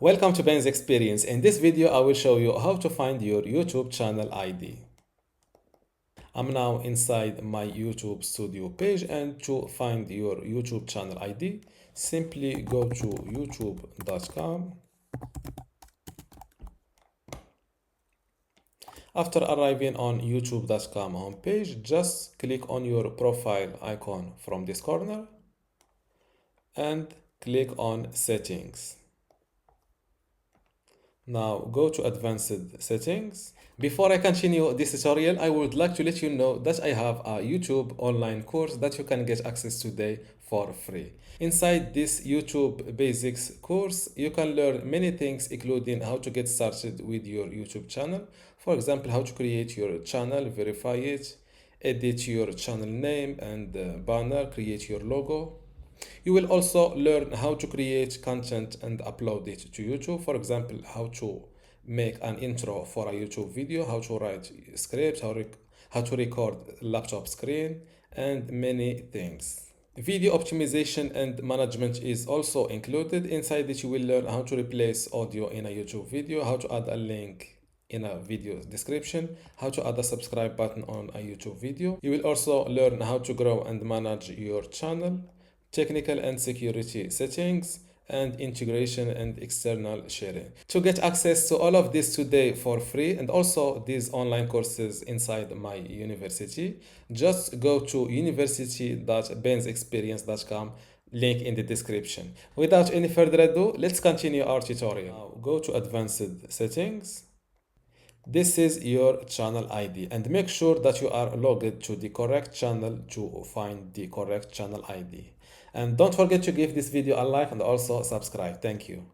Welcome to Ben's Experience. In this video, I will show you how to find your YouTube channel ID. I'm now inside my YouTube studio page, and to find your YouTube channel ID, simply go to youtube.com. After arriving on youtube.com homepage, just click on your profile icon from this corner and click on Settings. Now go to Advanced Settings. Before I continue this tutorial, I would like to let you know that I have a YouTube online course that you can get access today for free. Inside this YouTube Basics course, you can learn many things, including how to get started with your YouTube channel. For example, how to create your channel, verify it, edit your channel name and banner, create your logo. You will also learn how to create content and upload it to YouTube. For example, how to make an intro for a YouTube video, how to write scripts, how to record laptop screen, and many things. Video optimization and management is also included. Inside it, you will learn how to replace audio in a YouTube video, how to add a link in a video description, how to add a subscribe button on a YouTube video. You will also learn how to grow and manage your channel, technical and security settings, and integration and external sharing. To get access to all of this today for free, and also these online courses inside my university, just go to university.bensexperience.com, link in the description. Without any further ado, let's continue our tutorial. Now go to Advanced Settings. This is your channel ID, and make sure that you are logged to the correct channel to find the correct channel ID. And don't forget to give this video a like and also subscribe. Thank you.